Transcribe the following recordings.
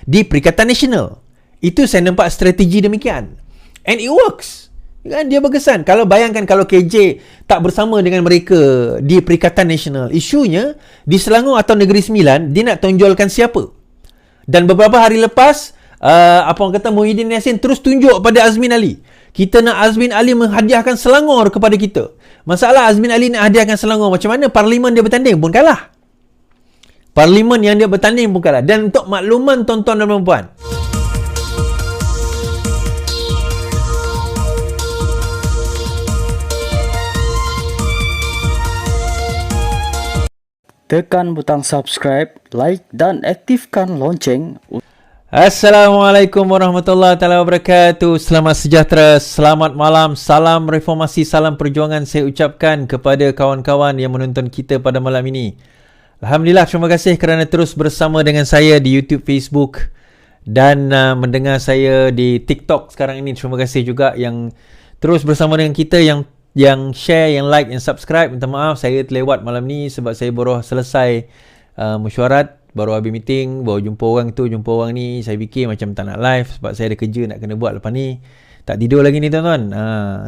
di Perikatan Nasional. Itu saya nampak strategi demikian. And it works. Kan dia berkesan. Kalau bayangkan kalau KJ tak bersama dengan mereka di Perikatan Nasional, isunya di Selangor atau Negeri Sembilan, dia nak tonjolkan siapa. Dan beberapa hari lepas, apa orang kata, Muhyiddin Yassin terus tunjuk pada Azmin Ali. Kita nak Azmin Ali menghadiahkan Selangor kepada kita. Masalah Azmin Ali nak hadiahkan Selangor, macam mana parlimen dia bertanding pun kalah. Parlimen yang dia bertanding pun kalah. Dan untuk makluman tuan-tuan dan puan-puan, tekan butang subscribe, like dan aktifkan lonceng. Assalamualaikum warahmatullahi wabarakatuh. Selamat sejahtera, selamat malam, salam reformasi, salam perjuangan saya ucapkan kepada kawan-kawan yang menonton kita pada malam ini. Alhamdulillah, terima kasih kerana terus bersama dengan saya di YouTube, Facebook dan mendengar saya di TikTok sekarang ini. Terima kasih juga yang terus bersama dengan kita, yang share, yang like, yang subscribe. Minta maaf saya terlewat malam ni sebab saya baru selesai mesyuarat, baru habis meeting, baru jumpa orang tu, jumpa orang ni. Saya fikir macam tak nak live sebab saya ada kerja nak kena buat lepas ni. Tak tidur lagi ni tuan-tuan.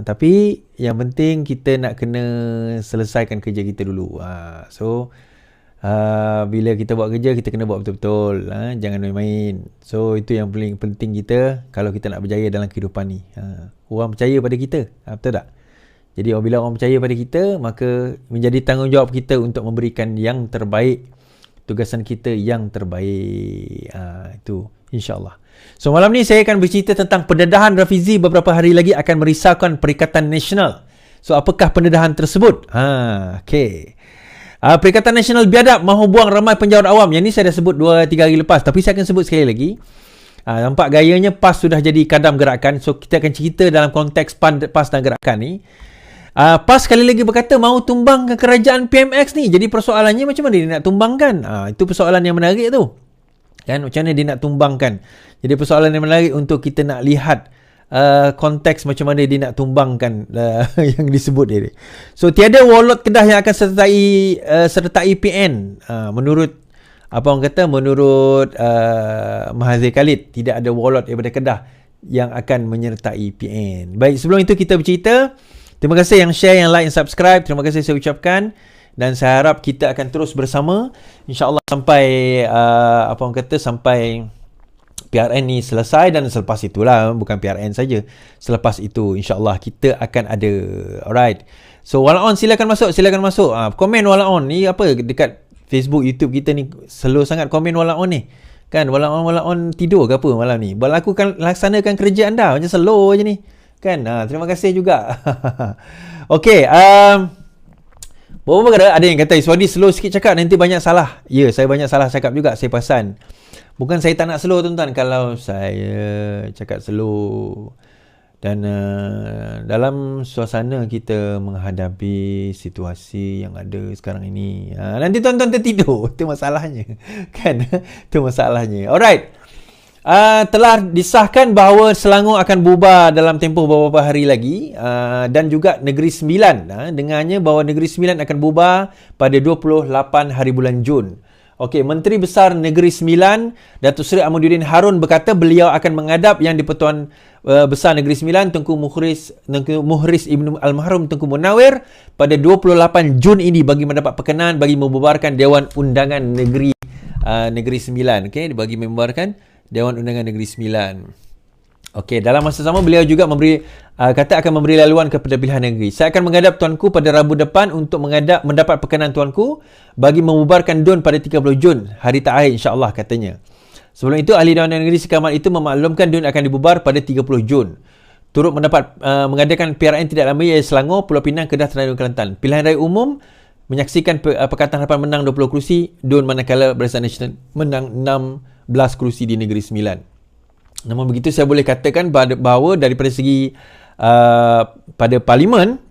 Tapi yang penting kita nak kena selesaikan kerja kita dulu. Bila kita buat kerja, kita kena buat betul-betul. Jangan main-main. So itu yang paling penting kita kalau kita nak berjaya dalam kehidupan ni. Orang percaya pada kita. Betul tak? Jadi apabila orang percaya pada kita, maka menjadi tanggungjawab kita untuk memberikan yang terbaik. Tugasan kita yang terbaik. Itu insyaAllah. So malam ni saya akan bercerita tentang pendedahan Rafizi beberapa hari lagi akan merisaukan Perikatan Nasional. So apakah pendedahan tersebut? Okay. Perikatan Nasional biadab mahu buang ramai penjawat awam. Yang ni saya dah sebut 2-3 hari lepas. Tapi saya akan sebut sekali lagi. Nampak gayanya PAS sudah jadi kadam gerakan. So kita akan cerita dalam konteks PAS dan gerakan ni. PAS sekali lagi berkata mahu tumbangkan kerajaan PMX ni. Jadi persoalannya macam mana dia nak tumbangkan? Itu persoalan yang menarik tu. Kan, macam mana dia nak tumbangkan? Jadi persoalan yang menarik untuk kita nak lihat konteks macam mana dia nak tumbangkan yang disebut dia. So tiada wallet Kedah yang akan sertai PN. Menurut apa orang kata, menurut Mahathir Khalid, tidak ada wallet daripada Kedah yang akan menyertai PN. Baik, sebelum itu kita bercerita. Terima kasih yang share, yang like, yang subscribe. Terima kasih saya ucapkan. Dan saya harap kita akan terus bersama. InsyaAllah sampai, apa orang kata, sampai PRN ni selesai. Dan selepas itulah, bukan PRN saja. Selepas itu, insyaAllah kita akan ada. Alright. So, Walaon silakan masuk, silakan masuk. Komen Walaon ni apa dekat Facebook, YouTube kita ni. Slow sangat komen Walaon ni. Kan, Walaon tidur ke apa malam ni? Lakukan, laksanakan kerja anda. Macam slow je ni. Kan? Terima kasih juga. Okey, ada yang kata Iswadi slow sikit cakap, nanti banyak salah. Ya, saya banyak salah cakap juga, saya perasan. Bukan saya tak nak slow tuan-tuan. Kalau saya cakap slow dan dalam suasana kita menghadapi situasi yang ada sekarang ini, nanti tuan-tuan tertidur. Itu masalahnya. Kan? Itu masalahnya. Alright. Telah disahkan bahawa Selangor akan bubar dalam tempoh beberapa hari lagi, dan juga Negeri Sembilan. Dengarnya bahawa Negeri Sembilan akan bubar pada 28 hari bulan Jun. Okey, Menteri Besar Negeri Sembilan Datuk Seri Ahmaduddin Harun berkata beliau akan menghadap Yang di-Pertuan Besar Negeri Sembilan Tunku Muhriz Ibn Almarhum Tunku Munawir pada 28 Jun ini bagi mendapat perkenaan bagi membubarkan Dewan Undangan Negeri Sembilan. Okey, bagi membubarkan Dewan Undangan Negeri Sembilan. Okey, dalam masa sama beliau juga kata akan memberi laluan kepada pilihan negeri. Saya akan menghadap tuanku pada Rabu depan untuk mendapat perkenaan tuanku bagi membubarkan DUN pada 30 Jun, hari terakhir insya-Allah katanya. Sebelum itu ahli Dewan Negeri Sekamat itu memaklumkan DUN akan dibubar pada 30 Jun. Turut mengadakan PRN tidak lama iaitu Selangor, Pulau Pinang, Kedah, Terengganu, Kelantan. Pilihan raya umum menyaksikan Pakatan Harapan menang 20 kerusi, DUN manakala Barisan Nasional menang 16 kerusi di Negeri Sembilan. Namun begitu saya boleh katakan bahawa daripada segi pada Parlimen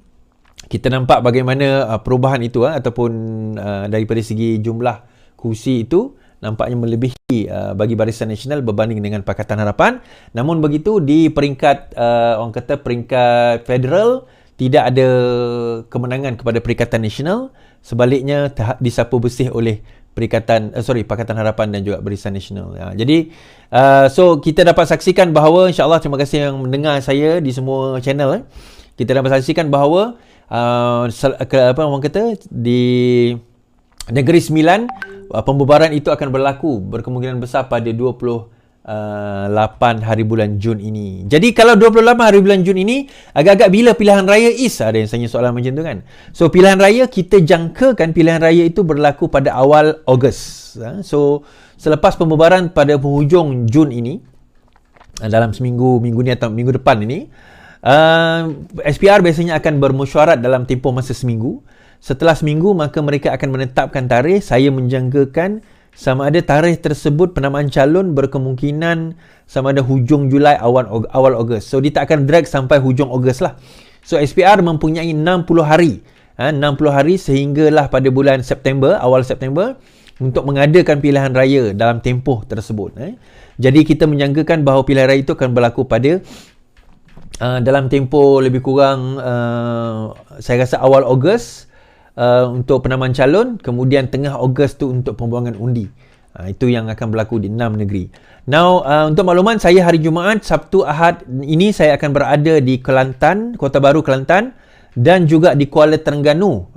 kita nampak bagaimana perubahan itu ataupun daripada segi jumlah kursi itu nampaknya melebihi bagi Barisan Nasional berbanding dengan Pakatan Harapan. Namun begitu di peringkat orang kata peringkat federal tidak ada kemenangan kepada Perikatan Nasional, sebaliknya disapu bersih oleh Pakatan Harapan dan juga Barisan Nasional. Jadi so kita dapat saksikan bahawa, insya-Allah, terima kasih yang mendengar saya di semua channel. Kita dapat saksikan bahawa orang kata di Negeri Sembilan, pembubaran itu akan berlaku berkemungkinan besar pada 28 hari bulan Jun ini. Jadi kalau 28 hari bulan Jun ini, agak-agak bila pilihan raya is? Ada yang tanya soalan macam tu kan. So pilihan raya, kita jangkakan pilihan raya itu berlaku pada awal Ogos. So selepas pembubaran pada penghujung Jun ini, dalam minggu ni atau minggu depan ini, SPR biasanya akan bermesyuarat dalam tempoh masa seminggu. Setelah seminggu, maka mereka akan menetapkan tarikh. Saya menjangkakan sama ada tarikh tersebut penamaan calon berkemungkinan sama ada hujung Julai, awal Ogos. So dia tak akan drag sampai hujung Ogos lah. So SPR mempunyai 60 hari. 60 hari sehinggalah pada bulan September, awal September, untuk mengadakan pilihan raya dalam tempoh tersebut. Jadi kita menjangkakan bahawa pilihan raya itu akan berlaku pada dalam tempoh lebih kurang saya rasa awal Ogos untuk penamaan calon, kemudian tengah Ogos tu untuk pembuangan undi. Itu yang akan berlaku di 6 negeri. Now, untuk makluman, saya hari Jumaat, Sabtu, Ahad ini saya akan berada di Kelantan, Kota Baru Kelantan, dan juga di Kuala Terengganu,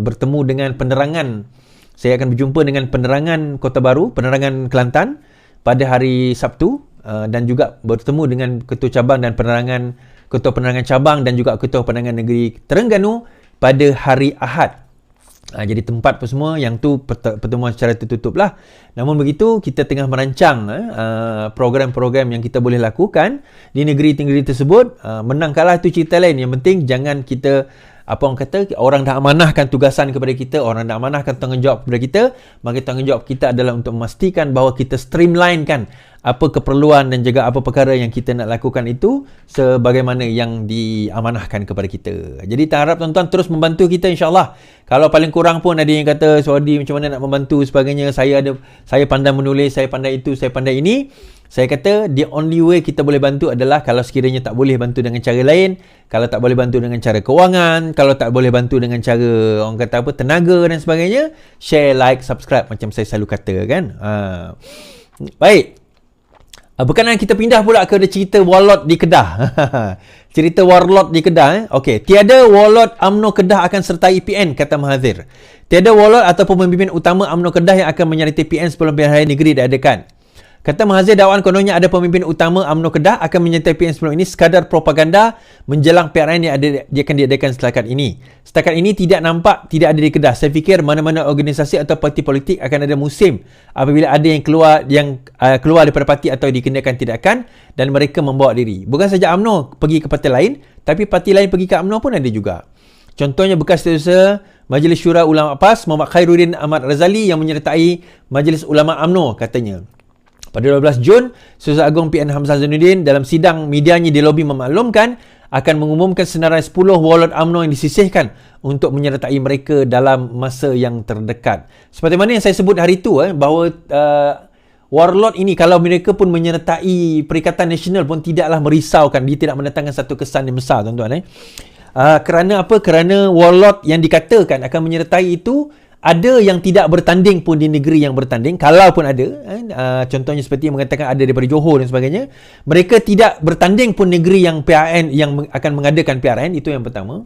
bertemu dengan penerangan. Saya akan berjumpa dengan penerangan Kota Baru, penerangan Kelantan pada hari Sabtu, dan juga bertemu dengan Ketua Cabang dan Ketua Penerangan Cabang dan juga Ketua Penerangan Negeri Terengganu pada hari Ahad. Jadi tempat apa semua yang tu pertemuan secara tertutup lah. Namun begitu, kita tengah merancang program-program yang kita boleh lakukan di negeri-negeri tersebut. Menang kalah tu cerita lain. Yang penting jangan kita, orang dah amanahkan tugasan kepada kita, orang dah amanahkan tanggungjawab kepada kita, maka tanggungjawab kita adalah untuk memastikan bahawa kita streamline kan apa keperluan dan juga apa perkara yang kita nak lakukan itu sebagaimana yang diamanahkan kepada kita. Jadi kita harap tuan-tuan terus membantu kita, insya-Allah. Kalau paling kurang pun ada yang kata, Saudi macam mana nak membantu sebagainya, saya pandai menulis, saya pandai itu, saya pandai ini. Saya kata the only way kita boleh bantu adalah kalau sekiranya tak boleh bantu dengan cara lain, kalau tak boleh bantu dengan cara kewangan, kalau tak boleh bantu dengan cara orang kata tenaga dan sebagainya, share, like, subscribe macam saya selalu kata kan. Baik. Berkenaan kita pindah pula ke cerita warlord di Kedah. Cerita warlord di Kedah. Okey, tiada warlord UMNO Kedah akan sertai PN, kata Mahathir. Tiada warlord ataupun pemimpin utama UMNO Kedah yang akan menyertai PN sebelum pilihan raya negeri diadakan. Kata Mahathir, dakwaan kononnya ada pemimpin utama UMNO Kedah akan menyertai PN sebelum ini sekadar propaganda menjelang PRN yang akan diadakan setakat ini. Setakat ini tidak nampak, tidak ada di Kedah. Saya fikir mana-mana organisasi atau parti politik akan ada musim apabila ada yang keluar daripada parti atau dikenakan tindakan dan mereka membawa diri. Bukan saja UMNO pergi ke parti lain, tapi parti lain pergi ke UMNO pun ada juga. Contohnya bekas Setiausaha Majlis Syura Ulama PAS Muhammad Khairuddin Ahmad Razali yang menyertai Majlis Ulama UMNO katanya. Pada 12 Jun, Setiausaha Agung PN Hamzah Zainuddin dalam sidang medianya di lobi memaklumkan akan mengumumkan senarai 10 warlord UMNO yang disisihkan untuk menyertai mereka dalam masa yang terdekat. Seperti mana yang saya sebut hari itu, bahawa warlord ini kalau mereka pun menyertai Perikatan Nasional pun tidaklah merisaukan. Dia tidak mendatangkan satu kesan yang besar, tuan-tuan. Kerana apa? Kerana warlord yang dikatakan akan menyertai itu ada yang tidak bertanding pun di negeri yang bertanding. Kalau pun ada, contohnya seperti yang mengatakan ada daripada Johor dan sebagainya, mereka tidak bertanding pun negeri yang PRN yang akan mengadakan PRN. Itu yang pertama.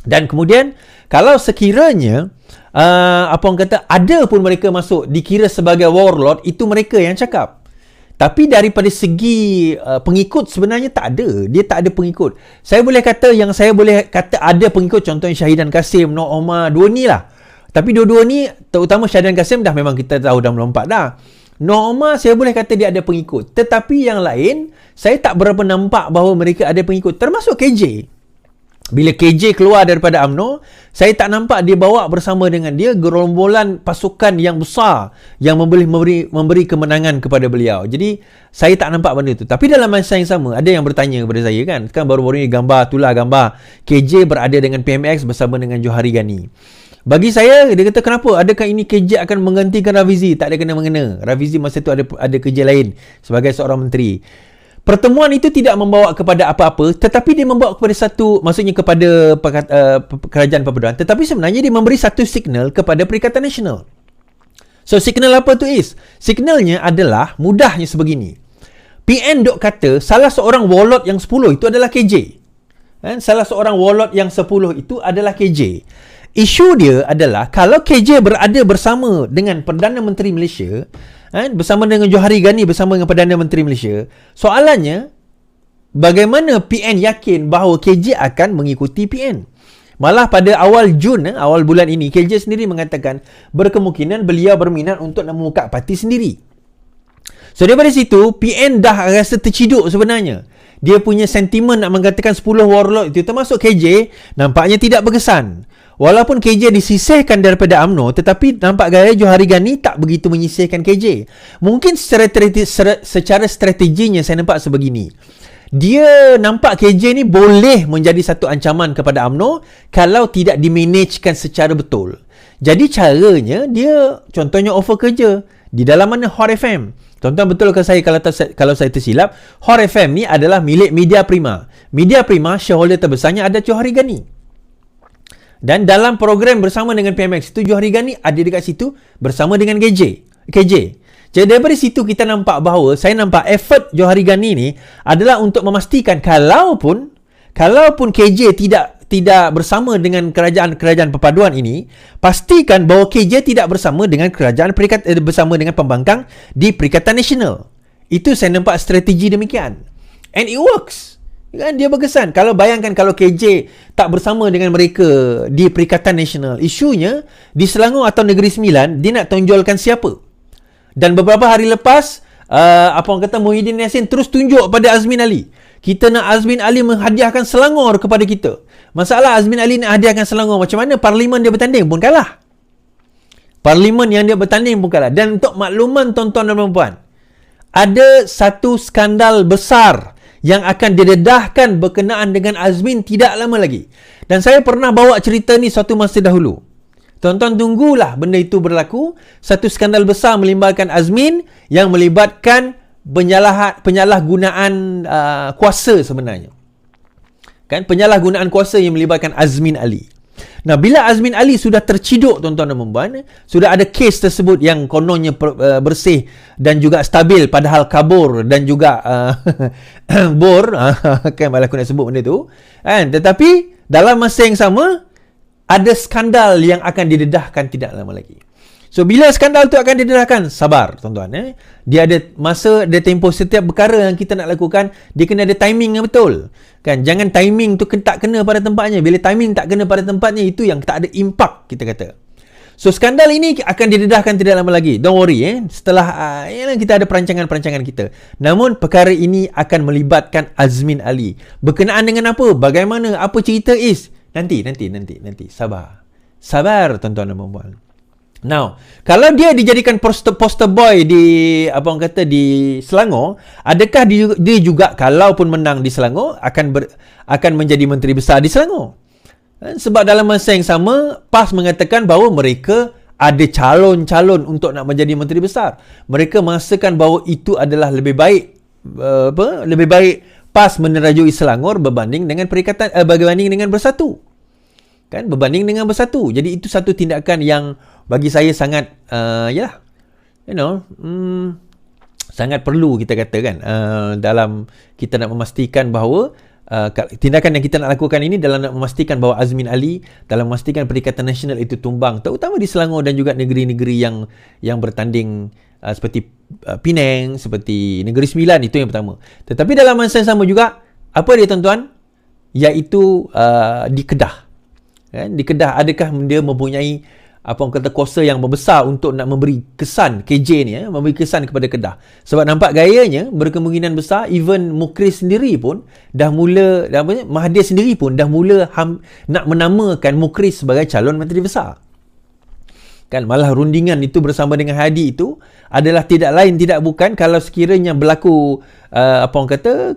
Dan kemudian kalau sekiranya ada pun mereka masuk dikira sebagai warlord, itu mereka yang cakap. Tapi daripada segi pengikut sebenarnya tak ada. Dia tak ada pengikut. Saya boleh kata ada pengikut, contohnya Syahidan Kasim, Nur Omar, dua ni lah. Tapi dua-dua ni, terutama Syahidan Kasim dah memang kita tahu dah melompat dah. Nur Omar saya boleh kata dia ada pengikut. Tetapi yang lain, saya tak berapa nampak bahawa mereka ada pengikut. Termasuk KJ. Bila KJ keluar daripada UMNO, saya tak nampak dia bawa bersama dengan dia gerombolan pasukan yang besar yang memberi kemenangan kepada beliau. Jadi, saya tak nampak benda tu. Tapi dalam masa yang sama, ada yang bertanya kepada saya kan. Kan baru-baru ni gambar KJ berada dengan PMX bersama dengan Johari Ghani. Bagi saya, dia kata kenapa? Adakah ini KJ akan menggantikan Rafizi? Tak ada kena-mengena. Rafizi masa tu ada kerja lain sebagai seorang menteri. Pertemuan itu tidak membawa kepada apa-apa, tetapi dia membawa kepada kepada kerajaan perpaduan. Tetapi sebenarnya dia memberi satu signal kepada Perikatan Nasional. So signal apa tu Is? Signalnya adalah mudahnya sebegini. PN dok kata salah seorang warlord yang 10 itu adalah KJ. Salah seorang warlord yang 10 itu adalah KJ. Isu dia adalah kalau KJ berada bersama dengan Perdana Menteri Malaysia, bersama dengan Johari Ghani, bersama dengan Perdana Menteri Malaysia, soalannya bagaimana PN yakin bahawa KJ akan mengikuti PN? Malah pada awal Jun, awal bulan ini, KJ sendiri mengatakan berkemungkinan beliau berminat untuk nak membuka parti sendiri. So daripada situ, PN dah rasa terciduk sebenarnya. Dia punya sentimen nak mengatakan 10 warlord itu termasuk KJ nampaknya tidak berkesan. Walaupun KJ disisihkan daripada UMNO, tetapi nampak gaya Johari Ghani tak begitu menyisihkan KJ. Mungkin secara strateginya saya nampak sebegini. Dia nampak KJ ni boleh menjadi satu ancaman kepada UMNO kalau tidak dimanagekan secara betul. Jadi caranya dia contohnya offer kerja di dalam mana Hot FM. Tuan-tuan betul ke saya kalau saya tersilap, Hot FM ni adalah milik Media Prima. Media Prima shareholder terbesarnya ada Johari Ghani. Dan dalam program bersama dengan PMX itu Johari Ghani ada dekat situ bersama dengan KJ. Jadi daripada situ kita nampak bahawa saya nampak effort Johari Ghani ni adalah untuk memastikan kalaupun KJ tidak bersama dengan kerajaan perpaduan ini, pastikan bahawa KJ tidak bersama dengan bersama dengan pembangkang di Perikatan Nasional. Itu saya nampak strategi demikian. And it works. Kan dia berkesan. Kalau bayangkan kalau KJ tak bersama dengan mereka di Perikatan Nasional, isunya di Selangor atau Negeri Sembilan dia nak tonjolkan siapa. Dan beberapa hari lepas Muhyiddin Yassin terus tunjuk pada Azmin Ali. Kita nak Azmin Ali menghadiahkan Selangor kepada kita. Masalah Azmin Ali nak hadiahkan Selangor, macam mana parlimen dia bertanding pun kalah. Parlimen yang dia bertanding pun kalah. Dan untuk makluman tuan-tuan dan puan-puan, ada satu skandal besar yang akan didedahkan berkenaan dengan Azmin tidak lama lagi. Dan saya pernah bawa cerita ni suatu masa dahulu. Tuan-tuan tunggulah benda itu berlaku. Satu skandal besar melibatkan Azmin yang melibatkan penyalahgunaan kuasa sebenarnya. Kan, penyalahgunaan kuasa yang melibatkan Azmin Ali. Nah, bila Azmin Ali sudah terciduk tuan-tuan dan puan-puan, sudah ada kes tersebut yang kononnya bersih dan juga stabil padahal kabur dan juga bor, kan malah aku nak sebut benda tu, kan, tetapi dalam masa yang sama ada skandal yang akan didedahkan tidak lama lagi. So bila skandal tu akan didedahkan, sabar tuan-tuan, dia ada masa, ada tempoh. Setiap perkara yang kita nak lakukan, dia kena ada timing yang betul. Kan, jangan timing tu tak kena pada tempatnya. Bila timing tak kena pada tempatnya, itu yang tak ada impact, kita kata. So skandal ini akan didedahkan tidak lama lagi. Don't worry, setelah kita ada perancangan-perancangan kita. Namun perkara ini akan melibatkan Azmin Ali. Berkenaan dengan apa? Bagaimana? Apa cerita is? Nanti. Sabar tuan-tuan dan puan-puan. Now, kalau dia dijadikan poster boy di di Selangor, adakah dia juga kalaupun menang di Selangor akan menjadi menteri besar di Selangor? Sebab dalam masa yang sama PAS mengatakan bahawa mereka ada calon-calon untuk nak menjadi menteri besar. Mereka merasakan bahawa itu adalah lebih baik PAS menerajui Selangor berbanding dengan Bersatu. Kan, berbanding dengan Bersatu. Jadi itu satu tindakan yang bagi saya sangat sangat perlu kita katakan dalam kita nak memastikan bahawa tindakan yang kita nak lakukan ini dalam nak memastikan bahawa Azmin Ali, dalam memastikan Perikatan Nasional itu tumbang, terutama di Selangor dan juga negeri-negeri yang bertanding seperti Penang, seperti Negeri Sembilan, itu yang pertama. Tetapi dalam masa yang sama juga, apa dia tuan-tuan? Iaitu di Kedah. Kan? Di Kedah, adakah dia mempunyai kuasa yang membesar untuk nak memberi kesan KJ ni, memberi kesan kepada Kedah. Sebab nampak gayanya berkemungkinan besar even Mukris sendiri pun dah mula, Mahathir sendiri pun dah mula nak menamakan Mukris sebagai calon menteri besar. Kan, malah rundingan itu bersama dengan Hadi itu adalah tidak lain tidak bukan kalau sekiranya berlaku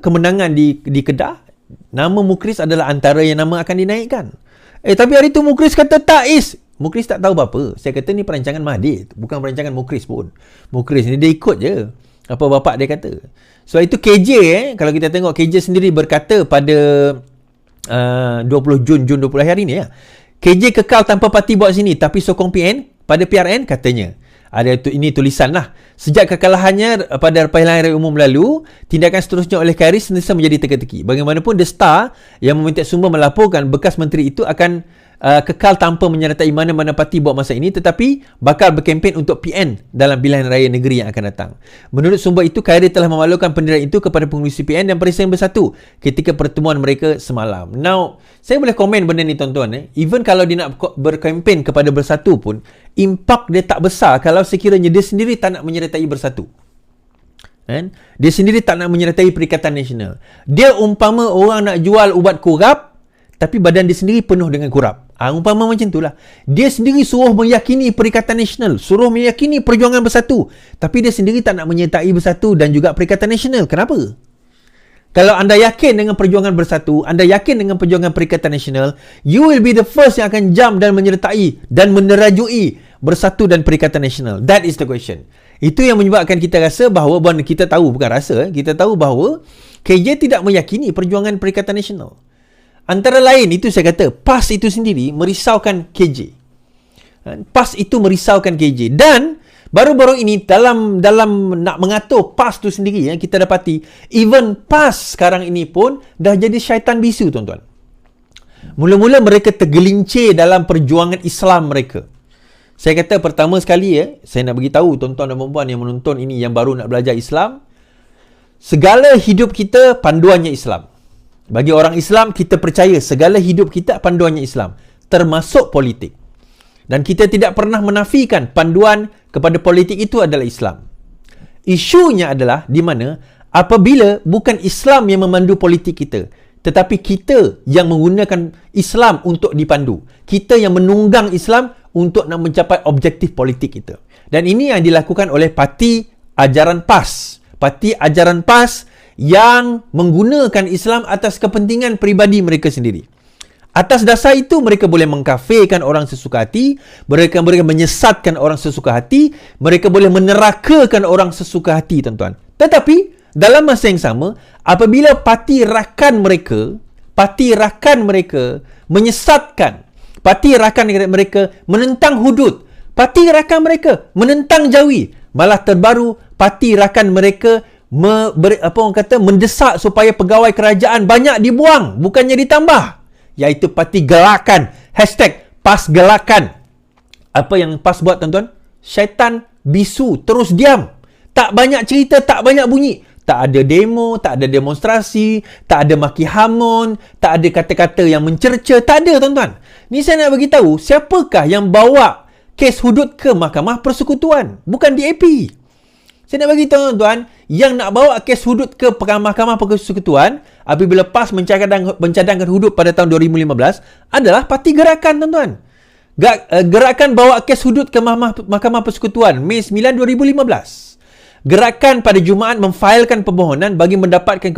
kemenangan di Kedah, nama Mukris adalah antara yang nama akan dinaikkan. Tapi hari tu Mukris kata tak is. Mukris tak tahu apa-apa. Saya kata ni perancangan Mahathir, bukan perancangan Mukris pun. Mukris ni dia ikut je apa bapak dia kata. So itu KJ kalau kita tengok KJ sendiri berkata pada 20 Jun 20 hari ni KJ kekal tanpa parti buat sini tapi sokong PN pada PRN katanya. Ini tulisan lah. Sejak kekalahannya pada pilihan raya umum lalu, tindakan seterusnya oleh Khairy sentiasa menjadi teka-teki. Bagaimanapun The Star yang meminta sumber melaporkan bekas menteri itu akan kekal tanpa menyertai mana-mana parti buat masa ini, tetapi bakal berkempen untuk PN dalam pilihan raya negeri yang akan datang. Menurut sumber itu, Khairy telah memaklumkan pendirian itu kepada pengurusi PN dan Presiden Bersatu ketika pertemuan mereka semalam. Now, saya boleh komen benda ni tuan-tuan. Even kalau dia nak berkempen kepada Bersatu pun, impak dia tak besar kalau sekiranya dia sendiri tak nak menyertai Bersatu. Kan? Dia sendiri tak nak menyertai Perikatan Nasional. Dia umpama orang nak jual ubat kurap, tapi badan dia sendiri penuh dengan kurap. Umpama macam itulah. Dia sendiri suruh meyakini Perikatan Nasional, suruh meyakini Perjuangan Bersatu, tapi dia sendiri tak nak menyertai Bersatu dan juga Perikatan Nasional. Kenapa? Kalau anda yakin dengan Perjuangan Bersatu, anda yakin dengan Perjuangan Perikatan Nasional, you will be the first yang akan jump dan menyertai dan menerajui Bersatu dan Perikatan Nasional. That is the question. Itu yang menyebabkan kita rasa bahawa, kita tahu, bukan rasa, kita tahu bahawa KJ tidak meyakini Perjuangan Perikatan Nasional. Antara lain, itu saya kata, PAS itu sendiri merisaukan KJ. PAS itu merisaukan KJ. Dan baru-baru ini dalam nak mengatur PAS itu sendiri, kita dapati even PAS sekarang ini pun dah jadi syaitan bisu, tuan-tuan. Mula-mula mereka tergelincir dalam perjuangan Islam mereka. Saya kata pertama sekali, saya nak beritahu tuan-tuan dan puan-puan yang menonton ini, yang baru nak belajar Islam, segala hidup kita panduannya Islam. Bagi orang Islam, kita percaya segala hidup kita panduannya Islam, termasuk politik. Dan kita tidak pernah menafikan panduan kepada politik itu adalah Islam. Isunya adalah di mana apabila bukan Islam yang memandu politik kita, tetapi kita yang menggunakan Islam untuk dipandu. Kita yang menunggang Islam untuk nak mencapai objektif politik kita. Dan ini yang dilakukan oleh parti ajaran PAS. Parti ajaran PAS yang menggunakan Islam atas kepentingan peribadi mereka sendiri. Atas dasar itu, mereka boleh mengkafirkan orang sesuka hati, mereka menyesatkan orang sesuka hati, mereka boleh menerakakan orang sesuka hati, tuan-tuan. Tetapi, dalam masa yang sama, apabila parti rakan mereka menyesatkan, parti rakan mereka menentang hudud, parti rakan mereka menentang Jawi, malah terbaru parti rakan mereka mendesak supaya pegawai kerajaan banyak dibuang, bukannya ditambah, iaitu parti gelakan, #PAS gelakan. Apa yang PAS buat, tuan-tuan? Syaitan bisu, terus diam, tak banyak cerita, tak banyak bunyi, tak ada demo, tak ada demonstrasi, tak ada maki hamun, tak ada kata-kata yang mencerca, tak ada, tuan-tuan. Ni saya nak beritahu, siapakah yang bawa kes hudud ke Mahkamah Persekutuan? Bukan DAP. Saya nak bagi tahu, tuan-tuan, yang nak bawa kes hudud ke Mahkamah Persekutuan apabila PAS mencadangkan hudud pada tahun 2015 adalah Parti Gerakan, tuan-tuan. Gerakan bawa kes hudud ke Mahkamah Persekutuan Mei 9, 2015. Gerakan pada Jumaat memfailkan permohonan bagi mendapatkan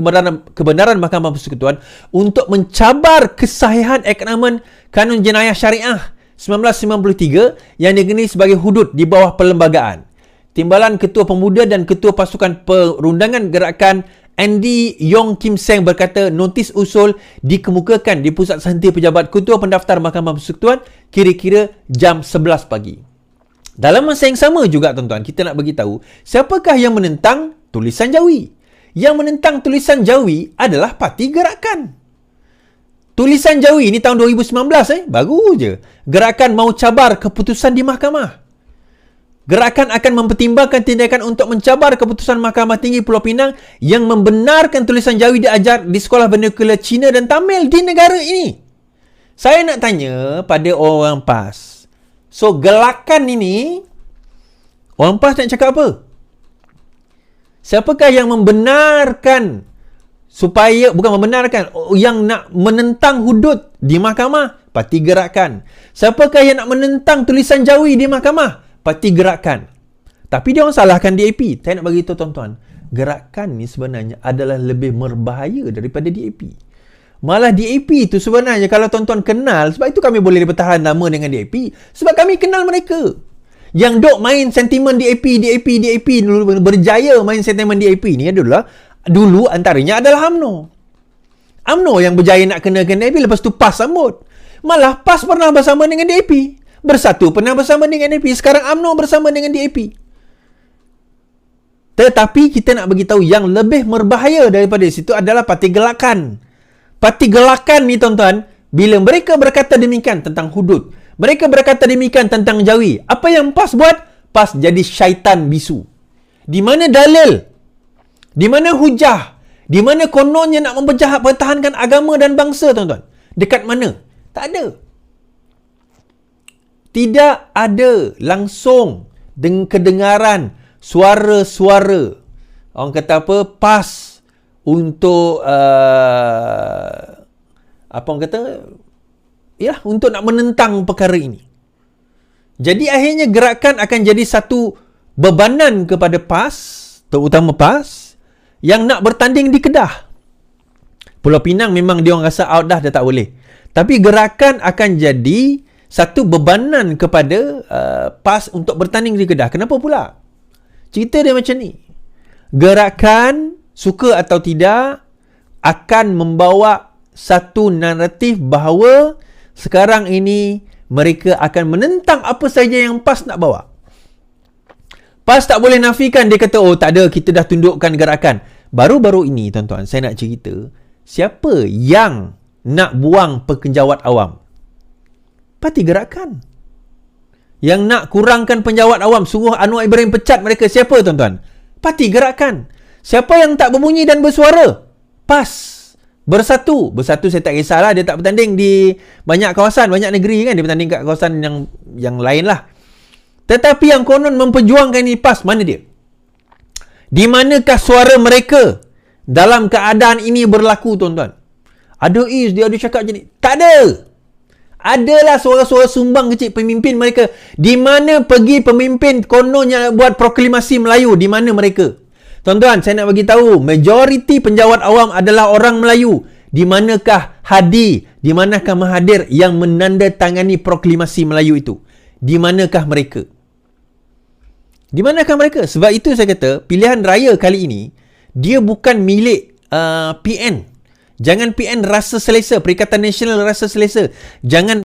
kebenaran Mahkamah Persekutuan untuk mencabar kesahihan aknamen Kanun Jenayah Syariah 1993 yang dikenali sebagai hudud di bawah perlembagaan. Timbalan Ketua Pemuda dan Ketua Pasukan Perundangan Gerakan Andy Yong Kim Seng berkata notis usul dikemukakan di Pusat Sehenti Pejabat Ketua Pendaftar Mahkamah Persekutuan kira-kira jam 11 pagi. Dalam masa yang sama juga, tuan-tuan, kita nak bagi tahu siapakah yang menentang tulisan Jawi. Yang menentang tulisan Jawi adalah Parti Gerakan. Tulisan Jawi ni tahun 2019, baru je. Gerakan mau cabar keputusan di mahkamah. Gerakan akan mempertimbangkan tindakan untuk mencabar keputusan Mahkamah Tinggi Pulau Pinang yang membenarkan tulisan Jawi diajar di sekolah vernakular Cina dan Tamil di negara ini. Saya nak tanya pada orang PAS. So, gelakan ini, orang PAS nak cakap apa? Siapakah yang membenarkan supaya, bukan membenarkan, yang nak menentang hudud di mahkamah? Parti Gerakan. Siapakah yang nak menentang tulisan Jawi di mahkamah? Parti Gerakan. Tapi dia orang salahkan DAP. Saya nak bagi tahu, tuan-tuan, Gerakan ni sebenarnya adalah lebih berbahaya daripada DAP. Malah DAP tu sebenarnya, kalau tuan-tuan kenal, sebab itu kami boleh bertahan lama dengan DAP, sebab kami kenal mereka. Yang dok main sentimen DAP dulu, berjaya main sentimen DAP ni adalah, dulu antaranya adalah UMNO yang berjaya nak kenakan DAP, lepas tu PAS sambut. Malah PAS pernah bersama dengan DAP. Bersatu pernah bersama dengan DAP. Sekarang UMNO bersama dengan DAP. Tetapi kita nak bagi tahu yang lebih berbahaya daripada situ adalah parti gelakan. Parti gelakan ni tuan-tuan, bila mereka berkata demikian tentang hudud, mereka berkata demikian tentang Jawi, apa yang PAS buat? PAS jadi syaitan bisu. Di mana dalil? Di mana hujah? Di mana kononnya nak mempertahankan agama dan bangsa, tuan-tuan? Dekat mana? Tak ada. Tidak ada langsung dengan kedengaran suara-suara orang kata apa, PAS untuk apa orang kata, ya, untuk nak menentang perkara ini. Jadi akhirnya gerakan akan jadi satu bebanan kepada PAS, terutama PAS yang nak bertanding di Kedah. Pulau Pinang memang dia orang rasa out dah, dia tak boleh. Tapi gerakan akan jadi satu bebanan kepada PAS untuk bertanding di Kedah. Kenapa pula? Cerita dia macam ni. Gerakan, suka atau tidak, akan membawa satu naratif bahawa sekarang ini mereka akan menentang apa saja yang PAS nak bawa. PAS tak boleh nafikan. Dia kata, oh tak ada, kita dah tundukkan gerakan. Baru-baru ini, tuan-tuan, saya nak cerita, siapa yang nak buang penjawat awam? Parti Gerakan. Yang nak kurangkan penjawat awam, suruh Anwar Ibrahim pecat mereka, siapa, tuan-tuan? Parti Gerakan. Siapa yang tak berbunyi dan bersuara? PAS. Bersatu saya tak kisahlah, dia tak bertanding di banyak kawasan, banyak negeri kan, dia bertanding kat kawasan yang lain lah. Tetapi yang konon memperjuangkan ini PAS, mana dia? Di manakah suara mereka dalam keadaan ini berlaku, tuan-tuan? Ada dia ada cakap je ni. Tak ada. Adalah suara-suara sumbang kecil pemimpin mereka. Di mana pergi pemimpin kononnya buat proklamasi Melayu? Di mana mereka? Tuan-tuan, saya nak bagi tahu, majoriti penjawat awam adalah orang Melayu. Di manakah Hadi? Di manakah Mahathir yang menandatangani proklamasi Melayu itu? Di manakah mereka? Di manakah mereka? Sebab itu saya kata, pilihan raya kali ini, dia bukan milik PN. Jangan PN rasa selesa, Perikatan Nasional rasa selesa. Jangan